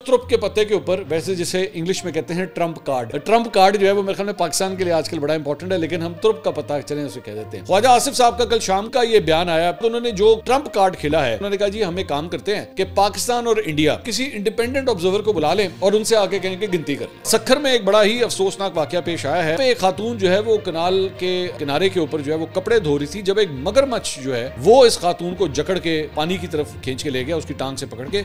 तुरुप के पत्ते के ऊपर, वैसे जिसे इंग्लिश में कहते हैं ट्रम्प कार्ड। ट्रम्प कार्ड जो है वो मेरे ख्याल में पाकिस्तान के लिए आजकल बड़ा इंपॉर्टेंट है, लेकिन हम तुरुप का पत्ता चलें उसे कह देते हैं। ख्वाजा आसिफ साहब का कल शाम का ये बयान आया, तो उन्होंने जो ट्रम्प कार्ड खेला है, उन्होंने कहा जी हम एक काम करते हैं कि पाकिस्तान और इंडिया किसी इंडिपेंडेंट ऑब्जर्वर को बुला लें और उनसे आके कहें कि गिनती कर। सखर में एक बड़ा ही अफसोसनाक वाकया पेश आया है। एक खातून जो है वो कनाल के किनारे के ऊपर जो है वो कपड़े धो रही थी, जब एक मगरमच्छ जो है वो इस खातून को जकड़ के पानी की तरफ खींच के ले गया, उसकी टांग से पकड़ के।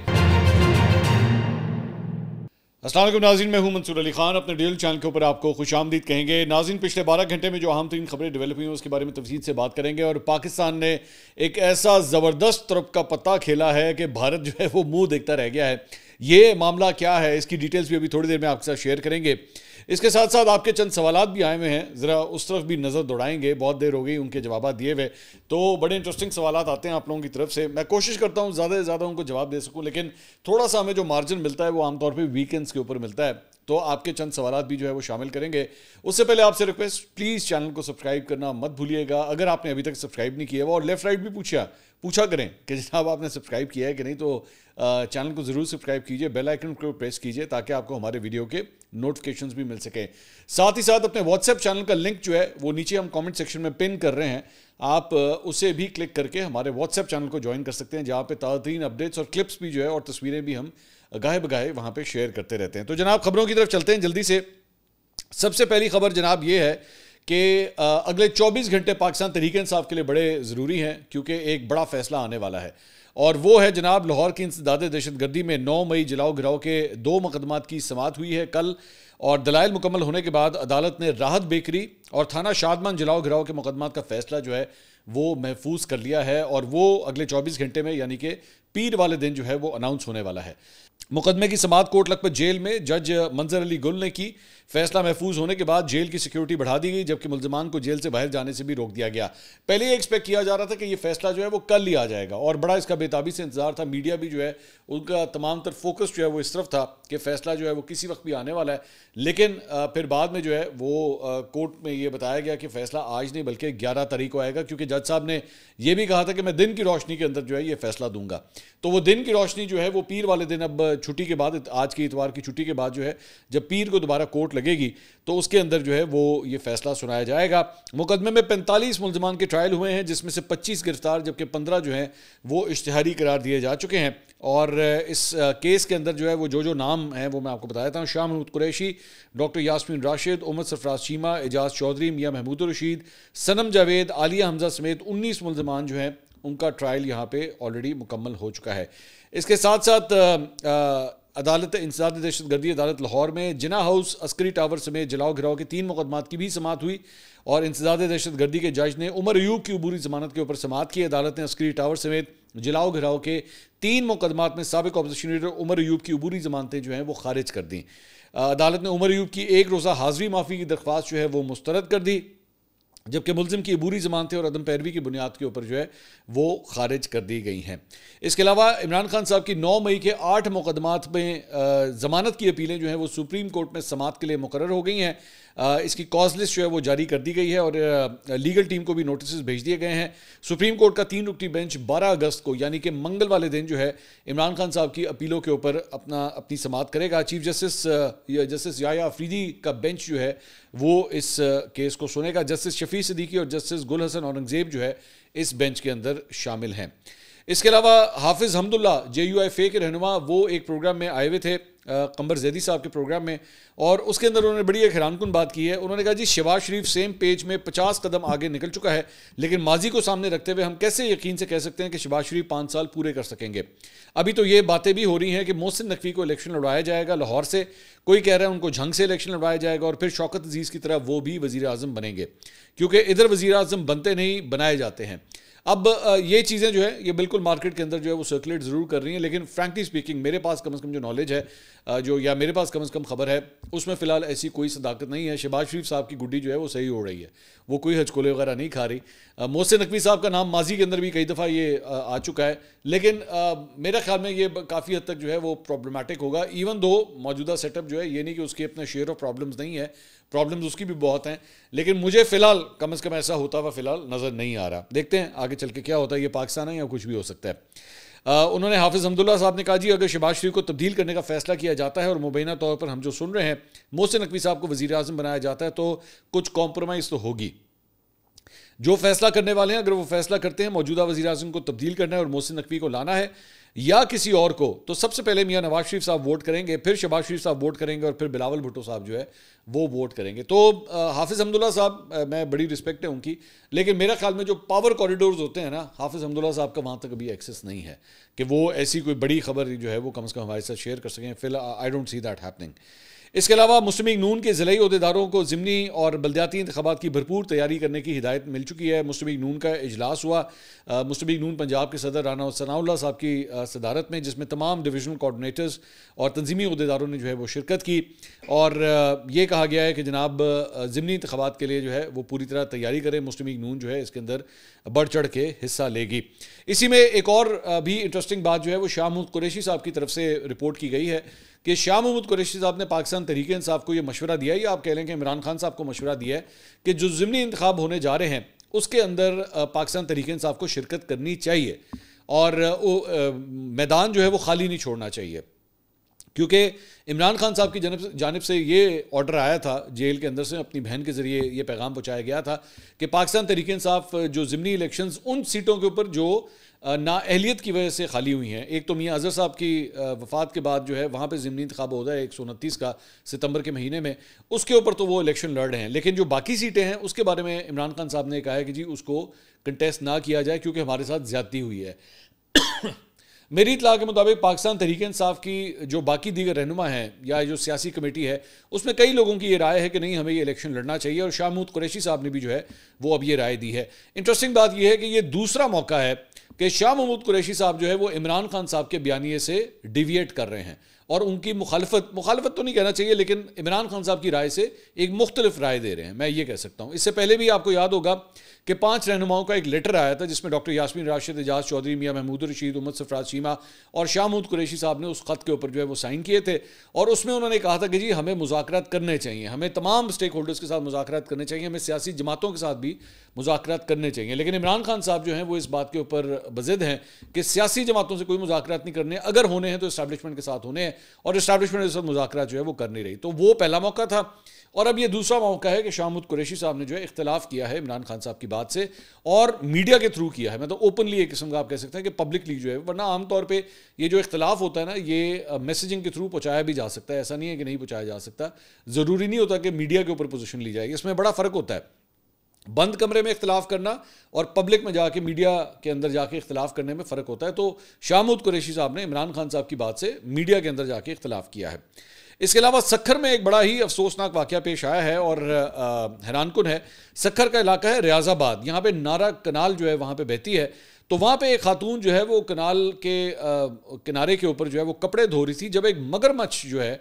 अस्सलाम वालेकुम नाज़रीन, मैं हूं मंसूर अली खान। अपने डेली चैनल के ऊपर आपको खुशामदीद कहेंगे। नाज़रीन, पिछले 12 घंटे में जो अहम तरीन खबरें डेवलप हुई हैं उसके बारे में तफसील से बात करेंगे। और पाकिस्तान ने एक ऐसा ज़बरदस्त तुरुप का पत्ता खेला है कि भारत जो है वो मुंह देखता रह गया है। ये मामला क्या है, इसकी डिटेल्स भी अभी थोड़ी देर में आपके साथ शेयर करेंगे। इसके साथ साथ आपके चंद सवालात भी आए हुए हैं, ज़रा उस तरफ भी नज़र दौड़ाएंगे। बहुत देर हो गई उनके जवाब दिए हुए, तो बड़े इंटरेस्टिंग सवालात आते हैं आप लोगों की तरफ से। मैं कोशिश करता हूँ ज़्यादा से ज़्यादा उनको जवाब दे सकूँ, लेकिन थोड़ा सा हमें जो मार्जिन मिलता है वो आमतौर पर वीकेंड्स के ऊपर मिलता है, तो आपके चंद सवालात भी जो है वो शामिल करेंगे। उससे पहले आपसे रिक्वेस्ट, प्लीज़ चैनल को सब्सक्राइब करना मत भूलिएगा। अगर आपने अभी तक सब्सक्राइब नहीं किया हुआ, और लेफ्ट राइट भी पूछा करें कि जनाब आपने सब्सक्राइब किया है कि नहीं, तो चैनल को ज़रूर सब्सक्राइब कीजिए, बेल आइकन को प्रेस कीजिए ताकि आपको हमारे वीडियो के नोटिफिकेशंस भी मिल सकें। साथ ही साथ अपने व्हाट्सएप चैनल का लिंक जो है वो नीचे हम कमेंट सेक्शन में पिन कर रहे हैं, आप उसे भी क्लिक करके हमारे व्हाट्सएप चैनल को ज्वाइन कर सकते हैं, जहाँ पे ताज़ा तरीन अपडेट्स और क्लिप्स भी जो है और तस्वीरें भी हम गाहे बगाहे वहाँ पे शेयर करते रहते हैं। तो जनाब खबरों की तरफ चलते हैं जल्दी से। सबसे पहली खबर जनाब ये है कि अगले 24 घंटे पाकिस्तान तहरीक इंसाफ के लिए बड़े ज़रूरी हैं, क्योंकि एक बड़ा फैसला आने वाला है, और वो है जनाब लाहौर की इंसदाद दहशतगर्दी में 9 मई जलाओ गिराओ के 2 मुकदमात की समाअत हुई है कल, और दलाइल मुकम्मल होने के बाद अदालत ने राहत बेकरी और थाना शादमान जलाओ गिराओ के मुकदमात का फैसला जो है वो महफूज कर लिया है, और वो अगले 24 घंटे में यानी कि पीर वाले दिन जो है वो अनाउंस होने वाला है। मुकदमे की समाअत कोट लखपत जेल में जज मंजर अली गुल ने की। फैसला महफूज होने के बाद जेल की सिक्योरिटी बढ़ा दी गई, जबकि मुल्जिमान को जेल से बाहर जाने से भी रोक दिया गया। पहले ये एक्सपेक्ट किया जा रहा था कि ये फैसला जो है वो कल ही आ जाएगा, और बड़ा इसका बेताबी से इंतजार था। मीडिया भी जो है उनका तमाम तर फोकस जो है वो इस तरफ था कि फैसला जो है वो किसी वक्त भी आने वाला है, लेकिन फिर बाद में जो है वो कोर्ट में ये बताया गया कि फैसला आज नहीं बल्कि 11 तारीख को आएगा, क्योंकि जज साहब ने यह भी कहा था कि मैं दिन की रोशनी के अंदर जो है ये फैसला दूंगा। तो वो दिन की रोशनी जो है वो पीर वाले दिन, अब छुट्टी के बाद, आज की इतवार की छुट्टी के बाद जो है जब पीर को दोबारा कोर्ट लगेगी तो उसके अंदर जो है वो ये फैसला सुनाया जाएगा। मुकदमे में 45 मुल्जिमान के ट्रायल हुए हैं, जिसमें से 25 गिरफ्तार जबकि 15 जो हैं वो इश्तिहारी करार दिए जा चुके हैं। और इस केस के अंदर जो है वो जो नाम हैं वो मैं आपको बता देता हूँ। शाह महमूद कुरैशी, डॉक्टर यास्मीन राशिद, उमर सरफराज चीमा, एजाज चौधरी, मियाँ महमूद रशीद, सनम जावेद, आलिया हमजा समेत 19 मुल्जिमान जो हैं उनका ट्रायल यहाँ पे ऑलरेडी मुकम्मल हो चुका है। इसके साथ साथ अदालत इंसदाद दहशतगर्दी अदालत लाहौर में जिना हाउस, अस्करी टावर समेत जलाओ घिराओ के 3 मुकदमात की भी समाअत हुई, और इंसदाद दहशतगर्दी के जज ने उमर अयूब की अबूरी जमानत के ऊपर समाअत की। अदालत ने अस्करी टावर समेत जलाओ घिराओ के 3 मुकदमात में साबिक अपोजिशन लीडर उमर अयूब की अबूरी जमानतें जो हैं वो खारिज कर दी। अदालत ने उमर अयूब की 1 रोज़ा हाज़री माफ़ी की दरख्वास्त जो है वो मुस्तरद कर दी, जबकि मुल्जिम की अबूरी ज़मानतें और अदम पैरवी की बुनियाद के ऊपर जो है वो खारिज कर दी गई हैं। इसके अलावा इमरान खान साहब की 9 मई के 8 मुकदमात में ज़मानत की अपीलें जो हैं वो सुप्रीम कोर्ट में समाअत के लिए मुकर्रर हो गई हैं। इसकी कॉज लिस्ट जो है वो जारी कर दी गई है, और लीगल टीम को भी नोटिस भेज दिए गए हैं। सुप्रीम कोर्ट का 3 रुकनी बेंच 12 अगस्त को यानी कि मंगल वाले दिन जो है इमरान खान साहब की अपीलों के ऊपर अपनी समाअत करेगा। चीफ जस्टिस याया अफरीदी का बेंच जो है वो इस केस को सुनेगा। जस्टिस शफी सिद्दीकी और जस्टिस गुल हसन औरंगजेब जो है इस बेंच के अंदर शामिल हैं। इसके अलावा हाफिज़ हमदुल्ला JUIFA के रहनुमा वो एक प्रोग्राम में आए हुए थे, कमर जैदी साहब के प्रोग्राम में, और उसके अंदर उन्होंने बड़ी एक हैरानकुन बात की है। उन्होंने कहा जी शहबाज शरीफ सेम पेज में 50 कदम आगे निकल चुका है, लेकिन माजी को सामने रखते हुए हम कैसे यकीन से कह सकते हैं कि शहबाज शरीफ 5 साल पूरे कर सकेंगे। अभी तो ये बातें भी हो रही हैं कि मोहसिन नकवी को इलेक्शन लड़वाया जाएगा लाहौर से, कोई कह रहा है उनको झंग से इलेक्शन लड़वाया जाएगा, और फिर शौकत अजीज़ की तरह वो भी वज़ीर आज़म बनेंगे, क्योंकि इधर वज़ीर आज़म बनते नहीं बनाए जाते हैं। अब ये चीज़ें जो है ये बिल्कुल मार्केट के अंदर जो है वो सर्कुलेट ज़रूर कर रही हैं, लेकिन फ्रैंकली स्पीकिंग मेरे पास कम से कम जो नॉलेज है या मेरे पास कम से कम खबर है उसमें फ़िलहाल ऐसी कोई सदाकत नहीं है। शहबाज शरीफ साहब की गुड्डी जो है वो सही हो रही है, वो कोई हजकोले वगैरह नहीं खा रही। मोहसिन नकवी साहब का नाम माजी के अंदर भी कई दफ़ा ये आ चुका है, लेकिन मेरे ख्याल में ये काफ़ी हद तक जो है वो प्रॉब्लमेटिक होगा। इवन दो मौजूदा सेटअप जो है ये नहीं कि उसके अपना शेयर ऑफ प्रॉब्लम्स नहीं है, प्रॉब्लम्स उसकी भी बहुत हैं, लेकिन मुझे फ़िलहाल कम से कम ऐसा होता हुआ फ़िलहाल नज़र नहीं आ रहा। देखते हैं आगे चल के क्या होता है, ये पाकिस्तान है या कुछ भी हो सकता है। उन्होंने हाफिज़ हमदुल्ला साहब ने कहा जी अगर शहबाज शरीफ को तब्दील करने का फैसला किया जाता है और मुबैना तौर पर हम जो सुन रहे हैं मोहसिन नकवी साहब को वज़ीर आज़म बनाया जाता है तो कुछ कॉम्प्रोमाइज़ तो होगी। जो फैसला करने वाले हैं अगर वो फैसला करते हैं मौजूदा वज़ीर आज़म को तब्दील करना है और मोहसिन नकवी को लाना है या किसी और को, तो सबसे पहले मियां नवाज शरीफ साहब वोट करेंगे, फिर शहबाज शरीफ साहब वोट करेंगे और फिर बिलावल भुट्टो साहब जो है वो वोट करेंगे। तो हाफिज़ हमदुल्ला साहब मैं बड़ी रिस्पेक्ट है उनकी, लेकिन मेरा ख्याल में जो पावर कॉरिडोर्स होते हैं ना, हाफिज़ हमदुल्ला साहब का वहाँ तक अभी एक्सेस नहीं है कि वो ऐसी कोई बड़ी खबर जो है वो कम से कम हमारे साथ शेयर कर सकें। फिलहाल I don't see that happening. इसके अलावा मुस्लिम लीग नून के ज़िलाई अहदेदारों को ज़िमनी और बल्दियाती इंतखाबात की भरपूर तैयारी करने की हिदायत मिल चुकी है। मुस्लिम लीग नून का इजलास हुआ मुस्लिम लीग नून पंजाब के सदर राना सनाउल्लाह साहब की सदारत में, जिसमें तमाम डिविजनल कोऑर्डिनेटर्स और तंजीमी अहदेदारों ने जो है वो शिरकत की और ये कहा गया है कि जनाब ज़िमनी इंतखाबात के लिए जो है वो पूरी तरह तैयारी करें। मुस्लिम लीग नून जो है इसके अंदर बढ़ चढ़ के हिस्सा लेगी। इसी में एक और भी इंटरेस्टिंग बात जो है वो शाह महमूद कुरैशी साहब की तरफ से रिपोर्ट की गई है कि शाह महमूद कुरैशी साहब ने पाकिस्तान तहरीक इंसाफ को ये मशवरा दिया है, या आप कह लें कि इमरान खान साहब को मशवरा दिया है कि जो ज़िमनी इंतखाब होने जा रहे हैं उसके अंदर पाकिस्तान तहरीक इंसाफ को शिरकत करनी चाहिए और मैदान जो है वो खाली नहीं छोड़ना चाहिए, क्योंकि इमरान खान साहब की जानिब से ये ऑर्डर आया था जेल के अंदर से, अपनी बहन के ज़रिए ये पैगाम पहुँचाया गया था कि पाकिस्तान तहरीक इंसाफ जो ज़िमनी इलेक्शंस उन सीटों के ऊपर जो नाअहलियत की वजह से खाली हुई हैं, एक तो मियां अजहर साहब की वफ़ात के बाद जो है वहाँ पे ज़िमनी इंतखाब होता है 129 का सितंबर के महीने में, उसके ऊपर तो वो इलेक्शन लड़ रहे हैं, लेकिन जो बाकी सीटें हैं उसके बारे में इमरान खान साहब ने कहा है कि जी उसको कंटेस्ट ना किया जाए क्योंकि हमारे साथ ज़्यादती हुई है। मेरी इतला के मुताबिक पाकिस्तान तहरीक इंसाफ की जो बाकी दीगर रहनुमा हैं या जो सियासी कमेटी है उसमें कई लोगों की ये राय है कि नहीं हमें ये इलेक्शन लड़ना चाहिए, और शाह महमूद कुरैशी साहब ने भी जो है वो अब ये राय दी है। इंटरेस्टिंग बात यह है कि ये दूसरा मौका है कि शाह महमूद कुरैशी साहब जो है वो इमरान खान साहब के बयानिए से डिविएट कर रहे हैं और उनकी मुखालफत तो नहीं कहना चाहिए, लेकिन इमरान खान साहब की राय से एक मुख्तलिफ राय दे रहे हैं, मैं ये कह सकता हूँ। इससे पहले भी आपको याद होगा कि 5 रहनुमाओं का एक लेटर आया था जिसमें डॉक्टर यास्मीन राशिद, एजाज चौधरी, मियां महमूद रशीद, उम्मत सरफराज चीमा और शाह महमूद कुरैशी साहब ने उस खत के ऊपर जो है वो साइन किए थे और उसमें उन्होंने कहा था कि जी हमें मुज़ाकरात करने चाहिए, हमें तमाम स्टेक होल्डर्स के साथ मुज़ाकरात करने चाहिए, हमें सियासी जमातों के साथ भी मुज़ाकरात करने चाहिए। लेकिन इमरान खान साहब जो हैं वो इस बात के ऊपर बज़िद हैं कि सियासी जमातों से कोई मुज़ाकरात नहीं करने, अगर होने हैं तो इस्टेब्लिशमेंट के साथ होने हैं, और इस्टेब्लिशमेंट के साथ मुज़ाकरात जो है वो कर नहीं रही। तो वो पहला मौका था और अब ये दूसरा मौका है कि शाह महमूद कुरैशी साहब ने जो है इख्तिलाफ किया है इमरान खान साहब की बात से और मीडिया के थ्रू किया है, मतलब ओपनली एक किस्म का आप कह सकते हैं कि पब्लिकली जो है, वरना आमतौर पे ये जो इख्तिलाफ होता है ना ये मैसेजिंग के थ्रू पहुंचाया भी जा सकता है, ऐसा नहीं है कि नहीं पहुंचाया जा सकता, ज़रूरी नहीं होता कि मीडिया के ऊपर पोजीशन ली जाएगी, इसमें बड़ा फ़र्क होता है बंद कमरे में इख्तिलाफ करना और पब्लिक में जाके मीडिया के अंदर जाके इख्तिलाफ करने में फ़र्क होता है। तो शाह महमूद कुरैशी साहब ने इमरान खान साहब की बात से मीडिया के अंदर जाके इख्तिलाफ किया है। इसके अलावा सखर में एक बड़ा ही अफसोसनाक वाक़या पेश आया है और हैरानकुन है। सखर का इलाका है रियाजाबाद, यहाँ पे नारा कनाल जो है वहाँ पे बहती है, तो वहाँ पे एक खातून जो है वो कनाल के किनारे के ऊपर जो है वो कपड़े धो रही थी, जब एक मगरमच्छ जो है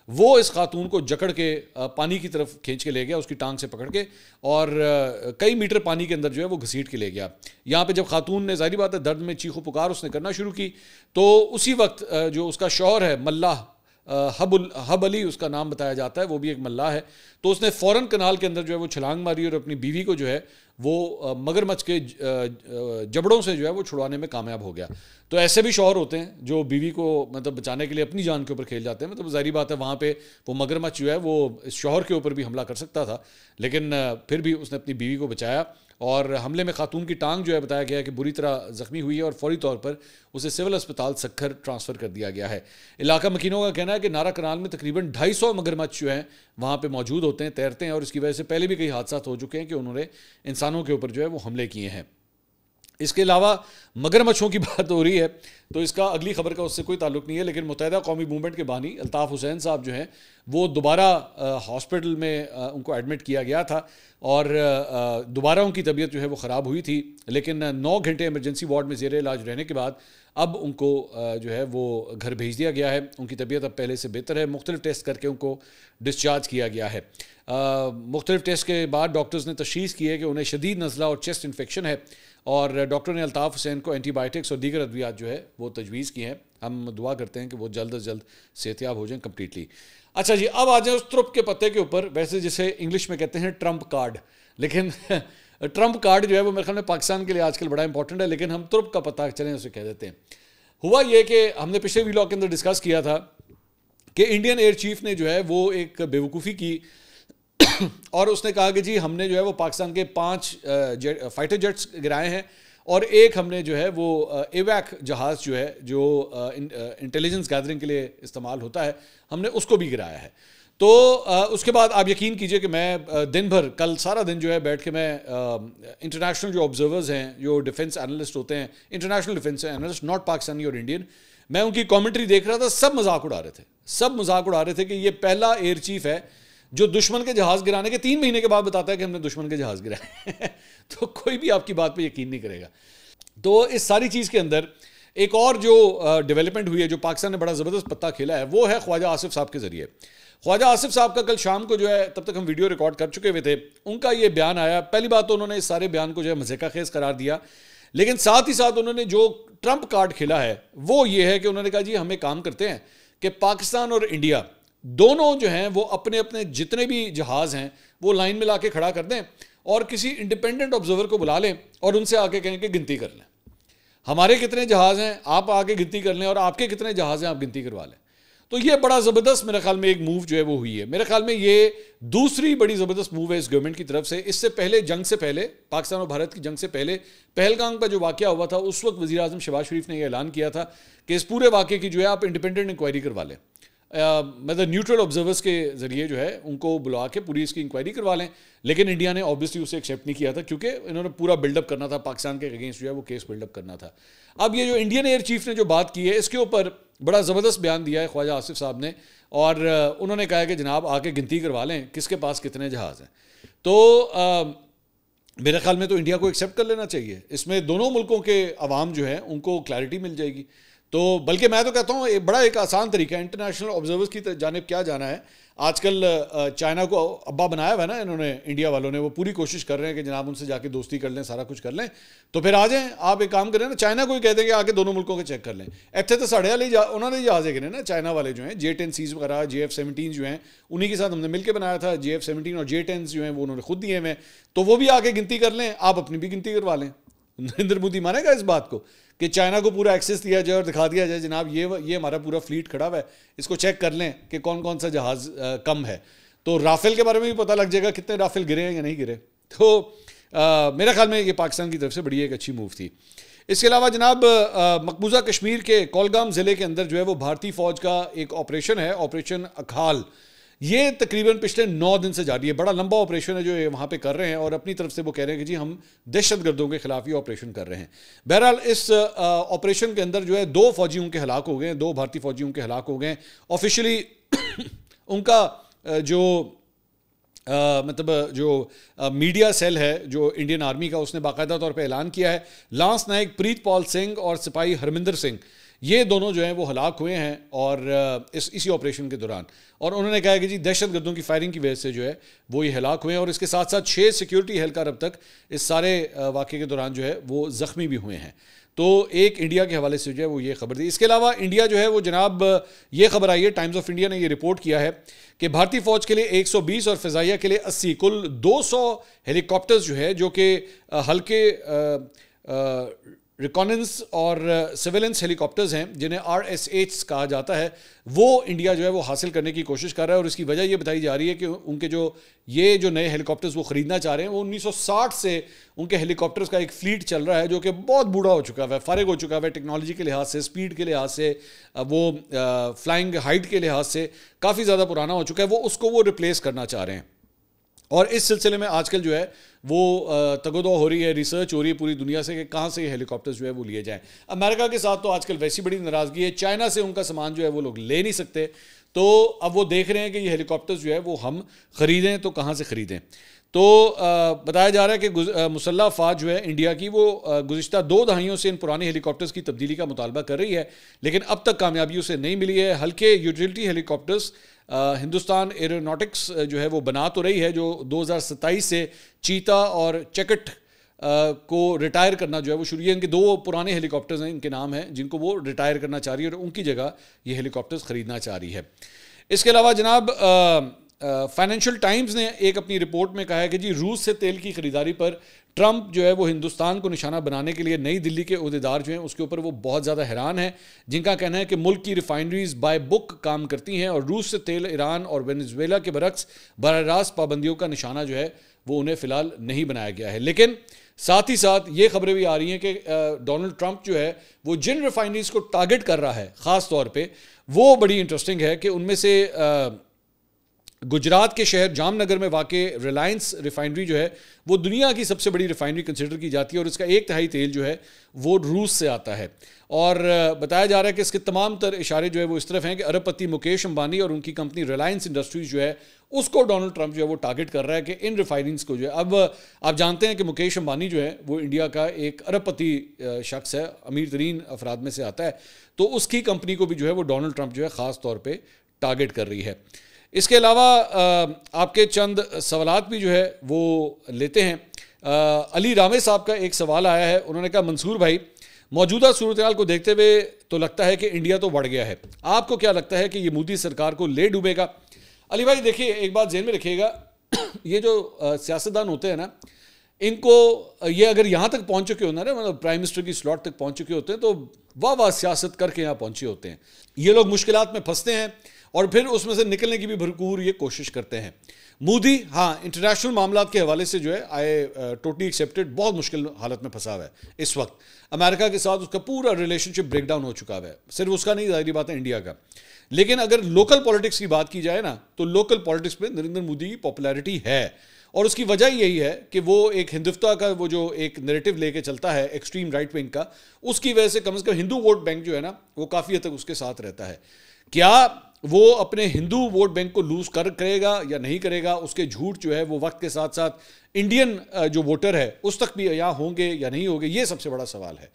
वो इस खातून को जकड़ के पानी की तरफ खींच के ले गया, उसकी टांग से पकड़ के, और कई मीटर पानी के अंदर जो है वो घसीट के ले गया। यहाँ पे जब खातून ने ज़ाहिर बात है दर्द में चीखो पुकार उसने करना शुरू की, तो उसी वक्त जो उसका शौहर है मल्लाह हब अली उसका नाम बताया जाता है, वो भी एक मल्लाह है, तो उसने फ़ौरन कनाल के अंदर जो है वो छलांग मारी और अपनी बीवी को जो है वो मगरमच्छ के जबड़ों से जो है वो छुड़वाने में कामयाब हो गया। तो ऐसे भी शौहर होते हैं जो बीवी को मतलब बचाने के लिए अपनी जान के ऊपर खेल जाते हैं। मतलब ज़ाहिर बात है वहाँ पे वो मगरमच्छ जो है वो इस शौहर के ऊपर भी हमला कर सकता था, लेकिन फिर भी उसने अपनी बीवी को बचाया और हमले में खातून की टांग जो है बताया गया है कि बुरी तरह ज़ख्मी हुई है और फौरी तौर पर उसे सिविल अस्पताल सखर ट्रांसफ़र कर दिया गया है। इलाका मकीनों का कहना है कि नारा कनाल में तकरीबन 250 मगरमच्छ जो हैं वहाँ पे मौजूद होते हैं, तैरते हैं, और इसकी वजह से पहले भी कई हादसा हो चुके हैं कि उन्होंने इंसानों के ऊपर जो है वो हमले किए हैं। इसके अलावा मगरमच्छों की बात हो रही है तो इसका अगली खबर का उससे कोई ताल्लुक नहीं है, लेकिन मुत्तहिदा कौमी मूवमेंट के बानी अल्ताफ़ हुसैन साहब जो हैं वो दोबारा हॉस्पिटल में उनको एडमिट किया गया था और दोबारा उनकी तबीयत जो है वो ख़राब हुई थी, लेकिन 9 घंटे इमरजेंसी वार्ड में ज़ेर इलाज रहने के बाद अब उनको जो है वो घर भेज दिया गया है। उनकी तबीयत अब पहले से बेहतर है, मुख्तलिफ टेस्ट करके उनको डिस्चार्ज किया गया है। मुख्तलिफ टेस्ट के बाद डॉक्टर्स ने तशख़ीस की है कि उन्हें शदीद नज़ला और चेस्ट इन्फेक्शन है और डॉक्टर ने अल्ताफ़ हुसैन को एंटीबायोटिक्स और दीगर अद्वियात जो है वो तजवीज़ की हैं। हम दुआ करते हैं कि वो जल्द अज जल्द सेहतियाब हो जाएं कम्प्लीटली। अच्छा जी, अब आ जाए उस तुरुप के पत्ते के ऊपर, वैसे जिसे इंग्लिश में कहते हैं ट्रम्प कार्ड, लेकिन ट्रम्प कार्ड जो है वो मेरे ख्याल में पाकिस्तान के लिए आजकल बड़ा इंपॉर्टेंट है, लेकिन हम तुरुप का पता चलें उसे कह देते हैं। हुआ ये कि हमने पिछले वीलॉग के अंदर डिस्कस किया था कि इंडियन एयर चीफ ने जो है वो एक बेवकूफ़ी की और उसने कहा कि जी हमने जो है वो पाकिस्तान के 5 फाइटर जेट्स गिराए हैं और एक हमने जो है वो एवैक जहाज़ जो है जो इंटेलिजेंस गैदरिंग के लिए इस्तेमाल होता है, हमने उसको भी गिराया है। तो उसके बाद आप यकीन कीजिए कि मैं दिन भर कल सारा दिन जो है बैठ के मैं इंटरनेशनल जो ऑब्जर्वर्स हैं, जो डिफेंस एनालिस्ट होते हैं, international defence analyst, not Pakistani और इंडियन, मैं उनकी कमेंट्री देख रहा था। सब मजाक उड़ा रहे थे, सब मजाक उड़ा रहे थे कि ये पहला एयर चीफ है जो दुश्मन के जहाज़ गिराने के 3 महीने के बाद बताता है कि हमने दुश्मन के जहाज़ गिराए तो कोई भी आपकी बात पे यकीन नहीं करेगा। तो इस सारी चीज़ के अंदर एक और जो डेवलपमेंट हुई है, जो पाकिस्तान ने बड़ा ज़बरदस्त पत्ता खेला है, वो है ख्वाजा आसिफ साहब के ज़रिए। ख्वाजा आसिफ साहब का कल शाम को जो है, तब तक हम वीडियो रिकॉर्ड कर चुके हुए थे, उनका ये बयान आया। पहली बात तो उन्होंने इस सारे बयान को जो है मज़ाक़ खेज़ करार दिया, लेकिन साथ ही साथ उन्होंने जो ट्रंप कार्ड खेला है वो ये है कि उन्होंने कहा जी हम एक काम करते हैं कि पाकिस्तान और इंडिया दोनों जो हैं वो अपने अपने जितने भी जहाज़ हैं वो लाइन में ला के खड़ा कर दें और किसी इंडिपेंडेंट ऑब्जर्वर को बुला लें और उनसे आके कहें कि गिनती कर लें, हमारे कितने जहाज़ हैं आप आके गिनती कर लें और आपके कितने जहाज़ हैं आप गिनती करवा लें। तो ये बड़ा ज़बरदस्त मेरे ख्याल में एक मूव जो है वो हुई है। मेरे ख्याल में ये दूसरी बड़ी ज़बरदस्त मूव है इस गवर्नमेंट की तरफ से। इससे पहले, जंग से पहले, पाकिस्तान और भारत की जंग से पहले पहलगाम का जो वाक़या हुआ था, उस वक्त वज़ीर आज़म शहबाज शरीफ ने यह ऐलान किया था कि इस पूरे वाक़े की जो है आप इंडिपेंडेंट इंक्वायरी करवा लें, मतलब न्यूट्रल ऑब्जर्वर्स के ज़रिए जो है उनको बुला के पूरी इसकी इंक्वायरी करवा लें। लेकिन इंडिया ने ऑब्वियसली उसे एक्सेप्ट नहीं किया था क्योंकि इन्होंने पूरा बिल्डअप करना था, पाकिस्तान के अगेंस्ट जो है वो केस बिल्डअप करना था। अब ये जो इंडियन एयर चीफ ने जो बात की है, इसके ऊपर बड़ा ज़बरदस्त बयान दिया है ख्वाजा आसिफ साहब ने और उन्होंने कहा है कि जनाब आके गिनती करवा लें किसके पास कितने जहाज़ हैं। तो मेरे ख्याल में तो इंडिया को एक्सेप्ट कर लेना चाहिए। इसमें दोनों मुल्कों के अवाम जो है उनको क्लैरिटी मिल जाएगी। तो बल्कि मैं तो कहता हूँ एक आसान तरीका है इंटरनेशनल ऑब्जर्वर्स की जानिब क्या जाना है। आजकल चाइना को अब्बा बनाया हुआ है ना इन्होंने, इंडिया वालों ने, वो पूरी कोशिश कर रहे हैं कि जनाब उनसे जाके दोस्ती कर लें, सारा कुछ कर लें। तो फिर आ जाएं, आप एक काम करें ना, चाइना को ही कहते हैं कि आके दोनों मुल्कों के चेक कर लें। इतने तो साढ़े वाले उन्होंने जहाज़ गिने ना चाइना वाले जो हैं, J-10Cs वगैरह, JF-17 जो हैं, उन्हीं के साथ हमने मिलकर बनाया था। JF-17 और J-10s जो हैं वो उन्होंने खुद दिए हुए हैं, तो वो भी आके गिनती कर लें, आप अपनी भी गिनती करवा लें। नरेंद्र मोदी मानेगा इस बात को कि चाइना को पूरा एक्सेस दिया जाए और दिखा दिया जाए जनाब ये हमारा पूरा फ्लीट खड़ा हुआ है, इसको चेक कर लें कि कौन कौन सा जहाज़ कम है। तो राफेल के बारे में भी पता लग जाएगा कितने राफेल गिरे हैं या नहीं गिरे। तो मेरे ख्याल में ये पाकिस्तान की तरफ से बड़ी एक अच्छी मूव थी। इसके अलावा जनाब मकबूजा कश्मीर के कोलगाम ज़िले के अंदर जो है वो भारतीय फ़ौज का एक ऑपरेशन है, ऑपरेशन अखाल। ये तकरीबन पिछले 9 दिन से जारी है। बड़ा लंबा ऑपरेशन है जो ये वहाँ पे कर रहे हैं और अपनी तरफ से वो कह रहे हैं कि जी हम दहशतगर्दों के खिलाफ ये ऑपरेशन कर रहे हैं। बहरहाल इस ऑपरेशन के अंदर जो है 2 फौजी उनके हलाक हो गए, 2 भारतीय फौजी उनके हलाक हो गए। ऑफिशियली उनका जो मतलब जो मीडिया सेल है जो इंडियन आर्मी का, उसने बाकायदा तौर पे ऐलान किया है लांस नायक प्रीतपाल सिंह और सिपाही हरमिंदर सिंह, ये दोनों जो हैं वो हलाक हुए हैं और इसी ऑपरेशन के दौरान। और उन्होंने कहा कि जी दहशतगर्दों की फायरिंग की वजह से जो है वो ये हलाक हुए हैं और इसके साथ साथ 6 सिक्योरिटी एहलकार अब तक इस सारे वाक़े के दौरान जो है वो ज़ख्मी भी हुए हैं। तो एक इंडिया के हवाले से जो है वो ये खबर दी। इसके अलावा इंडिया जो है वो जनाब ये खबर आई है, टाइम्स ऑफ इंडिया ने ये रिपोर्ट किया है कि भारतीय फ़ौज के लिए 120 और फ़िज़ाइया के लिए 80 कुल 200 हेलीकॉप्टर्स जो है, जो कि हल्के रिकॉनेंस और सर्वेलेंस हेलीकॉप्टर्स हैं जिन्हें RSH कहा जाता है, वो इंडिया जो है वो हासिल करने की कोशिश कर रहा है। और इसकी वजह ये बताई जा रही है कि उनके जो नए हेलीकॉप्टर्स वो ख़रीदना चाह रहे हैं, वो 1960 से उनके हेलीकॉप्टर्स का एक फ़्लीट चल रहा है जो कि बहुत बूढ़ा हो चुका है, फ़ारिग हो चुका है, टेक्नोलॉजी के लिहाज से, स्पीड के लिहाज से, वो फ्लाइंग हाइट के लिहाज से काफ़ी ज़्यादा पुराना हो चुका है। वो उसको वो रिप्लेस करना चाह रहे हैं और इस सिलसिले में आजकल जो है वो तगोदो हो रही है, रिसर्च हो रही है पूरी दुनिया से कि कहाँ से ये हेलीकॉप्टर्स जो है वो लिए जाएं। अमेरिका के साथ तो आजकल वैसी बड़ी नाराज़गी है, चाइना से उनका सामान जो है वो लोग ले नहीं सकते, तो अब वो देख रहे हैं कि ये हेलीकॉप्टर्स जो है वो हम ख़रीदें तो कहाँ से ख़रीदें। तो बताया जा रहा है कि मुसल्लह अफ़वाज जो है इंडिया की वो गुज़िश्ता 2 दहाइयों से इन पुराने हेलीकॉप्टर्स की तब्दीली का मुतालबा कर रही है, लेकिन अब तक कामयाबी उसे नहीं मिली है। हल्के यूटिलिटी हेलीकॉप्टर्स हिंदुस्तान एरोनॉटिक्स जो है वो बना तो रही है, जो 2027 से चीता और चेकट को रिटायर करना जो है वो शुरू है। इनके 2 पुराने हेलीकॉप्टर्स हैं, इनके नाम हैं, जिनको वो रिटायर करना चाह रही है और उनकी जगह ये हेलीकॉप्टर्स ख़रीदना चाह रही है। इसके अलावा जनाब फाइनेंशियल टाइम्स ने एक अपनी रिपोर्ट में कहा है कि जी रूस से तेल की खरीदारी पर ट्रंप जो है वो हिंदुस्तान को निशाना बनाने के लिए नई दिल्ली के अहदेदार जो हैं उसके ऊपर वो बहुत ज़्यादा हैरान है, जिनका कहना है कि मुल्क की रिफाइनरीज बाय बुक काम करती हैं और रूस से तेल ईरान और वेनेजुएला के बरक्स बराह रास्त पाबंदियों का निशाना जो है वो उन्हें फ़िलहाल नहीं बनाया गया है। लेकिन साथ ही साथ ये खबरें भी आ रही हैं कि डोनाल्ड ट्रंप जो है वो जिन रिफाइनरीज को टारगेट कर रहा है ख़ास तौर पे, वो बड़ी इंटरेस्टिंग है कि उनमें से गुजरात के शहर जामनगर में वाक़ रिलायंस रिफाइनरी जो है वो दुनिया की सबसे बड़ी रिफाइनरी कंसिडर की जाती है और इसका 1/3 तेल जो है वो रूस से आता है। और बताया जा रहा है कि इसके तमाम तर इशारे जो है वो इस तरफ हैं कि अरबपति मुकेश अंबानी और उनकी कंपनी रिलायंस इंडस्ट्रीज जो है उसको डोनाल्ड ट्रंप जो है वो टारगेट कर रहा है कि इन रिफाइनरीज को जो है, अब आप जानते हैं कि मुकेश अंबानी जो है वो इंडिया का एक अरबपति शख्स है, अमीर तरीन अफराद में से आता है, तो उसकी कंपनी को भी जो है वो डोनाल्ड ट्रंप जो है ख़ास तौर पर टारगेट कर रही है। इसके अलावा आपके चंद सवालात भी जो है वो लेते हैं। अली रामे साहब का एक सवाल आया है, उन्होंने कहा मंसूर भाई मौजूदा सूरत हाल को देखते हुए तो लगता है कि इंडिया तो बढ़ गया है, आपको क्या लगता है कि ये मोदी सरकार को ले डूबेगा? अली भाई देखिए, एक बात ज़हन में रखिएगा, ये जो सियासतदान होते हैं ना, इनको ये अगर यहाँ तक पहुँच चुके होना ना, मतलब प्राइम मिनिस्टर की स्लॉट तक पहुँच चुके होते हैं तो वाह सियासत करके यहाँ पहुँचे होते हैं। ये लोग मुश्किलात में फंसते हैं और फिर उसमें से निकलने की भी भरपूर ये कोशिश करते हैं। मोदी हाँ इंटरनेशनल मामलात के हवाले से जो है आई टोटली एक्सेप्टेड, बहुत मुश्किल हालत में फंसा हुआ है इस वक्त। अमेरिका के साथ उसका पूरा रिलेशनशिप ब्रेक डाउन हो चुका है, सिर्फ उसका नहीं, ज़ाहिर बात है इंडिया का। लेकिन अगर लोकल पॉलिटिक्स की बात की जाए ना, तो लोकल पॉलिटिक्स में नरेंद्र मोदी की पॉपुलैरिटी है और उसकी वजह यही है कि वो एक हिंदुत्व का वो जो एक नैरेटिव लेके चलता है एक्सट्रीम राइट विंग का, उसकी वजह से कम हिंदू वोट बैंक जो है ना वो काफ़ी हद तक उसके साथ रहता है। क्या वो अपने हिंदू वोट बैंक को लूज करेगा या नहीं करेगा, उसके झूठ जो है वो वक्त के साथ साथ इंडियन जो वोटर है उस तक भी यहाँ होंगे या नहीं होंगे, ये सबसे बड़ा सवाल है।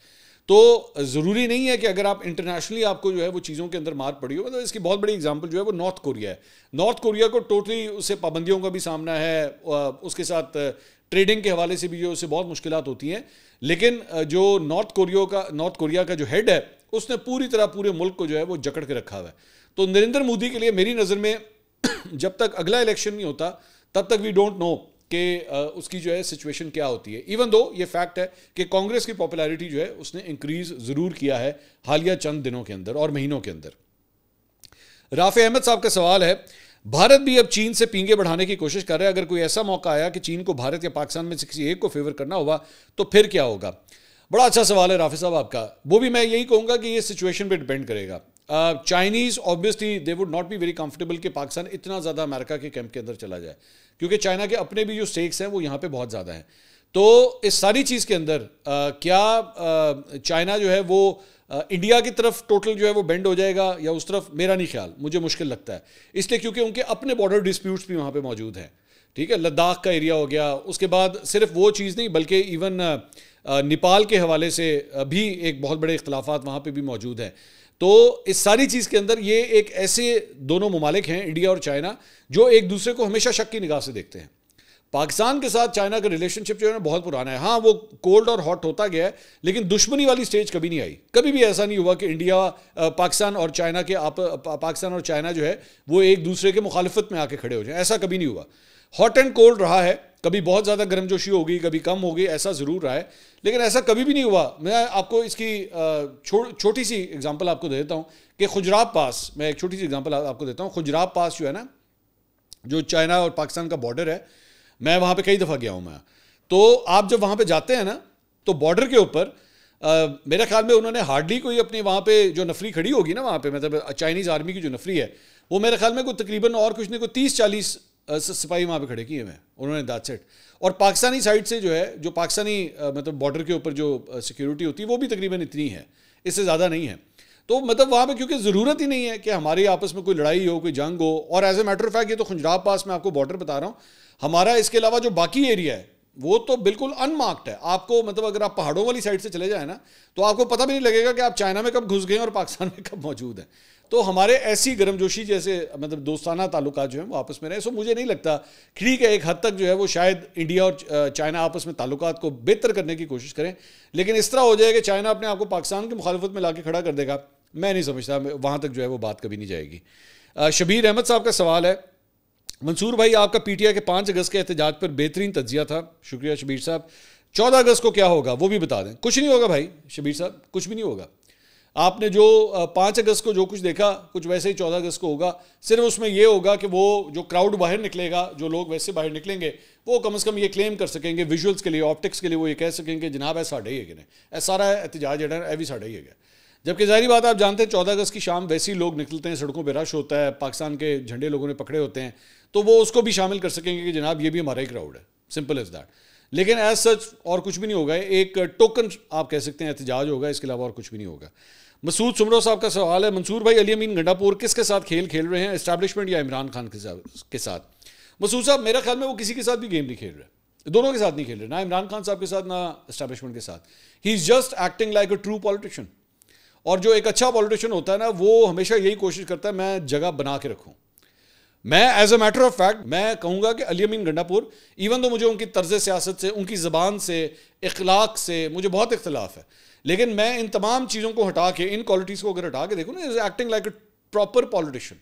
तो ज़रूरी नहीं है कि अगर आप इंटरनेशनली आपको जो है वो चीज़ों के अंदर मार पड़ी हो, मतलब इसकी बहुत बड़ी एग्जांपल जो है वो नॉर्थ कोरिया है। नॉर्थ कोरिया को टोटली उससे पाबंदियों का भी सामना है, उसके साथ ट्रेडिंग के हवाले से भी जो उससे बहुत मुश्किलात होती हैं, लेकिन जो नॉर्थ कोरिया का जो हेड है उसने पूरी तरह पूरे मुल्क को जो है वो जकड़ के रखा हुआ है। तो नरेंद्र मोदी के लिए मेरी नज़र में जब तक अगला इलेक्शन नहीं होता तब तक वी डोंट नो कि उसकी जो है सिचुएशन क्या होती है। इवन दो ये फैक्ट है कि कांग्रेस की पॉपुलैरिटी जो है उसने इंक्रीज ज़रूर किया है हालिया चंद दिनों के अंदर और महीनों के अंदर। राफे अहमद साहब का सवाल है, भारत भी अब चीन से पींगे बढ़ाने की कोशिश कर रहा है, अगर कोई ऐसा मौका आया कि चीन को भारत या पाकिस्तान में से किसी एक को फेवर करना होगा तो फिर क्या होगा? बड़ा अच्छा सवाल है राफे साहब आपका। वो भी मैं यही कहूँगा कि ये सिचुएशन पे डिपेंड करेगा। Chinese obviously they would not be very comfortable कि पाकिस्तान इतना ज़्यादा अमेरिका के कैंप के अंदर चला जाए, क्योंकि चाइना के अपने भी जो स्टेक्स हैं वो यहाँ पे बहुत ज़्यादा हैं। तो इस सारी चीज़ के अंदर क्या चाइना जो है वो इंडिया की तरफ टोटल जो है वो बेंड हो जाएगा या उस तरफ, मेरा नहीं ख्याल, मुझे मुश्किल लगता है, इसलिए क्योंकि उनके अपने बॉर्डर डिस्प्यूट्स भी वहाँ पर मौजूद हैं। ठीक है, लद्दाख का एरिया हो गया, उसके बाद सिर्फ वो चीज़ नहीं बल्कि इवन नेपाल के हवाले से भी एक बहुत बड़े इख्तलाफात वहाँ पे भी मौजूद हैं। तो इस सारी चीज़ के अंदर ये एक ऐसे दोनों ममालिक हैं इंडिया और चाइना जो एक दूसरे को हमेशा शक की निगाह से देखते हैं। पाकिस्तान के साथ चाइना का रिलेशनशिप जो है ना बहुत पुराना है। हाँ वो कोल्ड और हॉट होता गया है, लेकिन दुश्मनी वाली स्टेज कभी नहीं आई। कभी भी ऐसा नहीं हुआ कि इंडिया पाकिस्तान और चाइना के पाकिस्तान और चाइना जो है वो एक दूसरे के मुखालिफत में आके खड़े हो जाए, ऐसा कभी नहीं हुआ। हॉट एंड कोल्ड रहा है, कभी बहुत ज़्यादा गर्मजोशी होगी, कभी कम होगी, ऐसा ज़रूर रहा है, लेकिन ऐसा कभी भी नहीं हुआ। मैं आपको इसकी छोटी सी एग्जांपल आपको दे देता हूँ कि खुजराब पास, मैं एक छोटी सी एग्जांपल आपको देता हूँ। खुजराब पास जो है ना, जो चाइना और पाकिस्तान का बॉर्डर है, मैं वहाँ पे कई दफ़ा गया हूँ मैं। तो आप जब वहाँ पे जाते हैं ना, तो बॉर्डर के ऊपर मेरे ख्याल में उन्होंने हार्डली कोई अपनी वहाँ पे जो नफरी खड़ी होगी ना वहाँ पे, मतलब चाइनीज़ आर्मी की जो नफरी है, वो मेरे ख्याल में कोई तकरीबन और कुछ नहीं, कोई 30-40 सिपाही वहाँ पे खड़े किए हुए उन्होंने, दैट्स इट। और पाकिस्तानी साइड से जो है, जो पाकिस्तानी मतलब बॉर्डर के ऊपर जो सिक्योरिटी होती है वो भी तकरीबन इतनी है, इससे ज़्यादा नहीं है। तो मतलब वहाँ पे क्योंकि ज़रूरत ही नहीं है कि हमारी आपस में कोई लड़ाई हो, कोई जंग हो। और as a matter of fact ये तो खुजराब पास में आपको बॉर्डर बता रहा हूँ, हमारा इसके अलावा जो बाकी एरिया है वो तो बिल्कुल अनमार्क्ड है। आपको मतलब अगर आप पहाड़ों वाली साइड से चले जाए ना, तो आपको पता भी नहीं लगेगा कि आप चाइना में कब घुस गए और पाकिस्तान में कब मौजूद हैं। तो हमारे ऐसी गर्मजोशी जैसे मतलब दोस्ताना ताल्लुकात जो हैं वो आपस में रहे। सो मुझे नहीं लगता, ठीक है एक हद तक जो है वो शायद इंडिया और चाइना आपस में ताल्लुकात को बेहतर करने की कोशिश करें, लेकिन इस तरह हो जाए कि चाइना अपने आप को पाकिस्तान की मुखालफत में ला के खड़ा कर देगा, मैं नहीं समझता। वहाँ तक जो है वो बात कभी नहीं जाएगी। शबीर अहमद साहब का सवाल है, मंसूर भाई, आपका पीटीआई के 5 अगस्त के एहतजाज पर बेहतरीन तज्जिया था, शुक्रिया शबीर साहब। 14 अगस्त को क्या होगा वो भी बता दें। कुछ नहीं होगा भाई शबीर साहब, कुछ भी नहीं होगा। आपने जो 5 अगस्त को जो कुछ देखा, कुछ वैसे ही 14 अगस्त को होगा। सिर्फ उसमें यह होगा कि वो जो क्राउड बाहर निकलेगा, जो लोग वैसे बाहर निकलेंगे, वो कम से कम ये क्लेम कर सकेंगे विजुअल्स के लिए, ऑप्टिक्स के लिए, वो ये कह सकेंगे जनाब है साढ़े ही है कि नहीं, सारा एहतजाज जो है भी साढ़े ही है। जबकि जाहिर बात आप जानते हैं 14 अगस्त की शाम वैसे ही लोग निकलते हैं, सड़कों पर रश होता है, पाकिस्तान के झंडे लोगों ने पकड़े होते हैं, तो वो उसको भी शामिल कर सकेंगे कि जनाब ये भी हमारा ही क्राउड है, सिंपल एज दैट। लेकिन एज सच और कुछ भी नहीं होगा, एक टोकन आप कह सकते हैं एहतजाज होगा, इसके अलावा और कुछ भी नहीं होगा। मसूद सुमरो साहब का सवाल है, मंसूर भाई अली अमीन गंडापुर किसके साथ खेल रहे हैं, एस्टैब्लिशमेंट या इमरान खान के साथ? मसूद साहब, मेरा ख्याल में वो किसी के साथ भी गेम नहीं खेल रहे, दोनों के साथ नहीं खेल रहे, ना इमरान खान साहब के साथ ना एस्टैब्लिशमेंट के साथ। He is just acting like a true politician. और जो एक अच्छा पॉलिटिशियन होता है ना, वो हमेशा यही कोशिश करता है मैं जगह बना के रखूं। मैं as a matter of fact मैं कहूंगा कि अली अमीन गंडापुर, इवन तो मुझे उनकी तर्ज सियासत से, उनकी ज़बान से, इखलाक से मुझे बहुत इख्तलाफ है, लेकिन मैं इन तमाम चीज़ों को हटा के, इन क्वालिटीज़ को अगर हटा के देखूँ ना, is acting like a proper politician,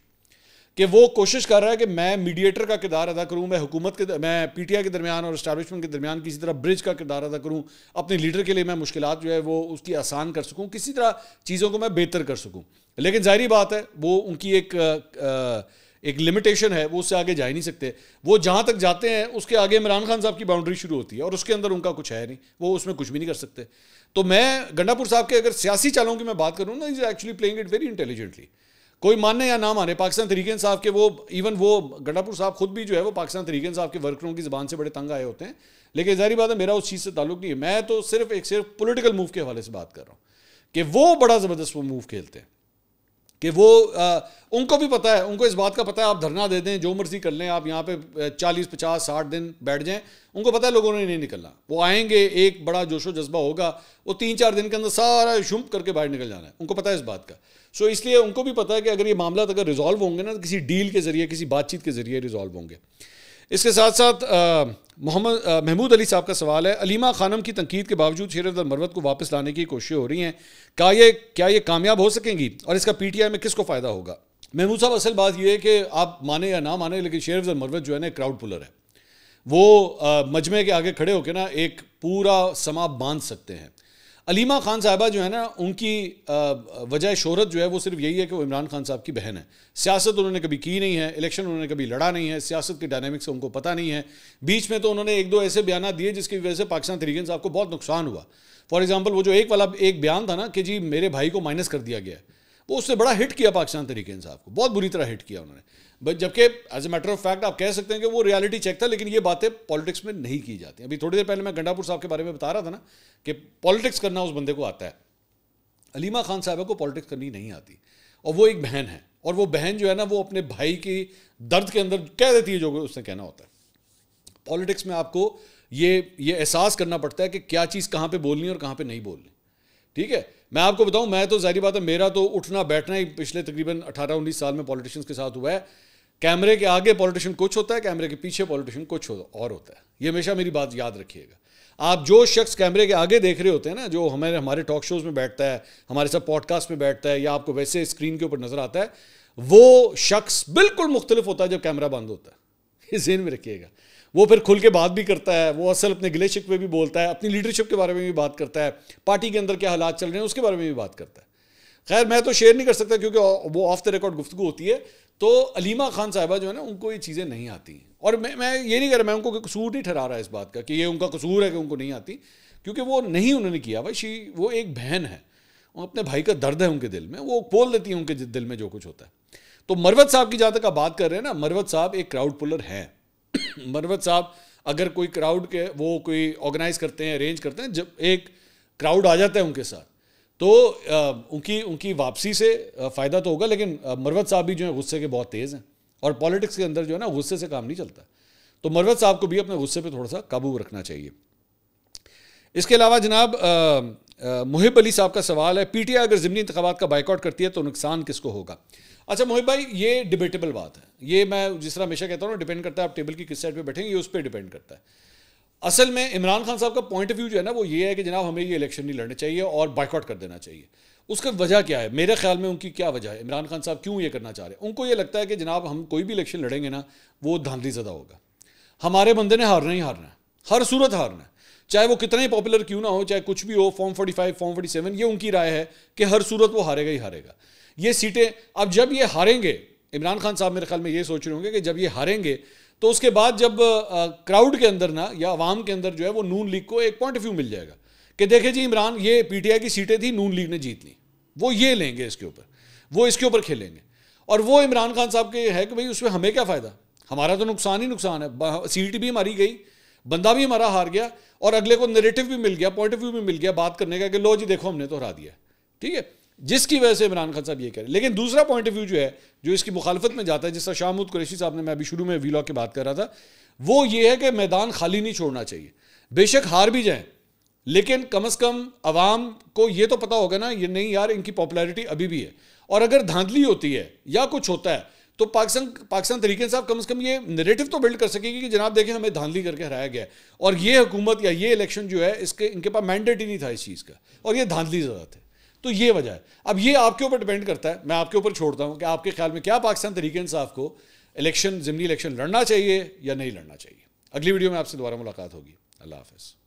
कि वो कोशिश कर रहा है कि मैं मीडिएटर का किरदार अदा करूं, मैं हुकूमत के, मैं पीटीआई के दरमियान और एस्टैब्लिशमेंट के दरमियान किसी तरह ब्रिज का किरदार अदा करूं, अपने लीडर के लिए मैं मुश्किलात जो है वो उसकी आसान कर सकूं, किसी तरह चीज़ों को मैं बेहतर कर सकूं। लेकिन जाहिर बात है वो उनकी एक लिमिटेशन है, वो उससे आगे जा ही नहीं सकते। वो जहाँ तक जाते हैं उसके आगे इमरान खान साहब की बाउंड्री शुरू होती है और उसके अंदर उनका कुछ है नहीं, वो उसमें कुछ भी नहीं कर सकते। तो मैं गंडापुर साहब के अगर सियासी चालों की मैं बात करूँ ना, is actually playing it very intelligently. कोई माने या ना माने, पाकिस्तान तहरीक इंसाफ के वो, इवन वो गंडापुर साहब खुद भी जो है वो पाकिस्तान तहरीक इंसाफ के वर्करों की ज़बान से बड़े तंग आए होते हैं, लेकिन जाहिर बात है मेरा उस चीज़ से ताल्लुक नहीं है। मैं तो सिर्फ पॉलिटिकल मूव के हवाले से बात कर रहा हूँ कि वो बड़ा ज़बरदस्त वो मूव खेलते हैं, कि वो उनको भी पता है, उनको इस बात का पता है, आप धरना दे दें, जो मर्जी कर लें, आप यहाँ पे 40, 50, 60 दिन बैठ जाएं, उनको पता है लोगों ने नहीं निकलना। वो आएंगे, एक बड़ा जोशो जज्बा होगा, वो 3-4 दिन के अंदर सारा शुम्प करके बाहर निकल जाना है, उनको पता है इस बात का। सो इसलिए उनको भी पता है कि अगर ये मामला अगर रिजॉल्व होंगे ना, तो किसी डील के जरिए, किसी बातचीत के जरिए रिजॉल्व होंगे। इसके साथ साथ महमूद अली साहब का सवाल है, अलीमा खानम की तनकीद के बावजूद शेर अफजल मरवत को वापस लाने की कोशिश हो रही हैं, क्या ये कामयाब हो सकेंगी और इसका पीटीआई में किसको फ़ायदा होगा? महमूद साहब, असल बात यह है कि आप माने या ना माने, लेकिन शेर अफजल मरवत जो है ना क्राउड पुलर है। वो मजमे के आगे खड़े होकर ना एक पूरा समा बांध सकते हैं। अलीमा खान साहबा जो है ना, उनकी वजह शोहरत जो है वो सिर्फ यही है कि वो इमरान खान साहब की बहन है। सियासत उन्होंने कभी की नहीं है, इलेक्शन उन्होंने कभी लड़ा नहीं है, सियासत की डायनामिक्स उनको पता नहीं है। बीच में तो उन्होंने 1-2 ऐसे बयान दिए जिसकी वजह से पाकिस्तान तहरीक इंसाफ को बहुत नुकसान हुआ। फॉर एग्जाम्पल, वो जो एक बयान था ना कि जी मेरे भाई को माइनस कर दिया गया, वो उससे बड़ा हिट किया पाकिस्तान तहरीक इंसाफ को, बहुत बुरी तरह हिट किया उन्होंने। बट जबकि as a matter of fact आप कह सकते हैं कि वो रियलिटी चेक था, लेकिन ये बातें पॉलिटिक्स में नहीं की जाती। अभी थोड़ी देर पहले मैं गंडापुर साहब के बारे में बता रहा था ना कि पॉलिटिक्स करना उस बंदे को आता है। अलीमा खान साहबा को पॉलिटिक्स करनी नहीं आती, और वो एक बहन है, और वो बहन जो है ना वो अपने भाई की दर्द के अंदर कह देती है जो उसने कहना होता है। पॉलिटिक्स में आपको ये एहसास करना पड़ता है कि क्या चीज़ कहाँ पे बोलनी है और कहाँ पे नहीं बोलनी। ठीक है, मैं आपको बताऊं, मैं तो जाहिर बात है मेरा तो उठना बैठना ही पिछले तकरीबन 18-19 साल में पॉलिटिशियंस के साथ हुआ है। कैमरे के आगे पॉलिटिशियन कुछ होता है, कैमरे के पीछे पॉलिटिशियन कुछ और होता है। ये हमेशा मेरी बात याद रखिएगा। आप जो शख्स कैमरे के आगे देख रहे होते हैं ना, जो हमारे टॉक शोज़ में बैठता है, हमारे साथ पॉडकास्ट में बैठता है, या आपको वैसे स्क्रीन के ऊपर नज़र आता है, वो शख्स बिल्कुल मुख्तलिफ होता है जब कैमरा बंद होता है। ये ज़हन में रखिएगा। वो फिर खुल के बात भी करता है, वो असल अपने गिले शिकवे भी बोलता है, अपनी लीडरशिप के बारे में भी बात करता है, पार्टी के अंदर क्या हालात चल रहे हैं उसके बारे में भी बात करता है। खैर मैं तो शेयर नहीं कर सकता क्योंकि वो ऑफ द रिकॉर्ड गुफ्तगू होती है। तो अलीमा खान साहिबा जो है ना, उनको ये चीज़ें नहीं आती, और मैं ये नहीं कर रहा, मैं उनको कसूर नहीं ठहरा रहा इस बात का कि ये उनका कसूर है कि उनको नहीं आती, क्योंकि वो नहीं उन्होंने किया भाई। वो एक बहन है, वो अपने भाई का दर्द है उनके दिल में, वो बोल देती है उनके दिल में जो कुछ होता है। तो मरवत साहब की जहाँ तक आप बात कर रहे हैं ना, मरवत साहब एक क्राउड पुलर हैं। मरवत साहब अगर कोई क्राउड के वो कोई ऑर्गेनाइज करते हैं, अरेंज करते हैं, जब एक क्राउड आ जाता है उनके साथ, तो उनकी वापसी से फ़ायदा तो होगा। लेकिन मरवत साहब भी जो है गुस्से के बहुत तेज़ हैं, और पॉलिटिक्स के अंदर जो है ना गुस्से से काम नहीं चलता। तो मरवत साहब को भी अपने गुस्से पे थोड़ा सा काबू रखना चाहिए। इसके अलावा जनाब मुहिब अली साहब का सवाल है, पीटीआई अगर ज़िमनी इंतखाबात का बाइकआउट करती है तो नुकसान किसको होगा? अच्छा मुहिब भाई, ये डिबेटेबल बात है। ये मैं जिस तरह हमेशा कहता हूँ, डिपेंड करता है आप टेबल की किस साइड पे बैठेंगे, ये उस पर डिपेंड करता है। असल में इमरान खान साहब का पॉइंट ऑफ व्यू जो है ना वो ये है कि जनाब हमें ये इलेक्शन नहीं लड़ने चाहिए और बाइकआउट कर देना चाहिए। उसका वजह क्या है? मेरे ख्याल में उनकी क्या वजह है, इमरान खान साहब क्यों ये करना चाह रहे हैं? उनको ये लगता है कि जनाब हम कोई भी इलेक्शन लड़ेंगे ना, वो धांधली ज़दा होगा, हमारे बंदे ने हारना ही हारना है, हर सूरत हारना है, चाहे वो कितना ही पॉपुलर क्यों ना हो, चाहे कुछ भी हो, फॉर्म 45 फॉर्म 47, ये उनकी राय है कि हर सूरत वो हारेगा ही हारेगा ये सीटें। अब जब ये हारेंगे, इमरान खान साहब मेरे ख्याल में ये सोच रहे होंगे कि जब ये हारेंगे तो उसके बाद जब क्राउड के अंदर ना या आवाम के अंदर जो है वो नून लीग को एक पॉइंट ऑफ व्यू मिल जाएगा कि देखे जी इमरान, ये पीटीआई की सीटें थी, नून लीग ने जीत ली, वो ये लेंगे इसके ऊपर, वो इसके ऊपर खेलेंगे। और वो इमरान खान साहब के है कि भाई उसमें हमें क्या फ़ायदा, हमारा तो नुकसान ही नुकसान है, सीट भी हमारी गई, बंदा भी हमारा हार गया और अगले को नैरेटिव भी मिल गया, पॉइंट ऑफ व्यू भी मिल गया बात करने का कि लो जी देखो हमने तो हरा दिया, ठीक है, जिसकी वजह से इमरान खान साहब ये करें। लेकिन दूसरा पॉइंट ऑफ व्यू जो है, जो इसकी मुखालफत में जाता है, जिसका शाह महमूद कुरैशी साहब ने, मैं अभी शुरू में वीलॉग की बात कर रहा था, वो ये है कि मैदान खाली नहीं छोड़ना चाहिए। बेशक हार भी जाएं, लेकिन कम से कम अवाम को ये तो पता होगा ना, ये नहीं यार इनकी पॉपुलैरिटी अभी भी है, और अगर धांधली होती है या कुछ होता है तो पाकिस्तान तरीके साहब कम से कम ये नैरेटिव तो बिल्ड कर सकेगी कि जनाब देखें हमें धांधली करके हराया गया है, और ये हुकूमत या ये इलेक्शन जो है इसके इनके पास मैंडेट ही नहीं था इस चीज़ का, और ये धांधली ज़्यादा थे। तो ये वजह है। अब ये आपके ऊपर डिपेंड करता है, मैं आपके ऊपर छोड़ता हूँ कि आपके ख्याल में क्या पाकिस्तान तरीके इंसाफ को इलेक्शन, ज़िमनी इलेक्शन लड़ना चाहिए या नहीं लड़ना चाहिए। अगली वीडियो में आपसे दोबारा मुलाकात होगी। अल्लाह हाफ़िज़।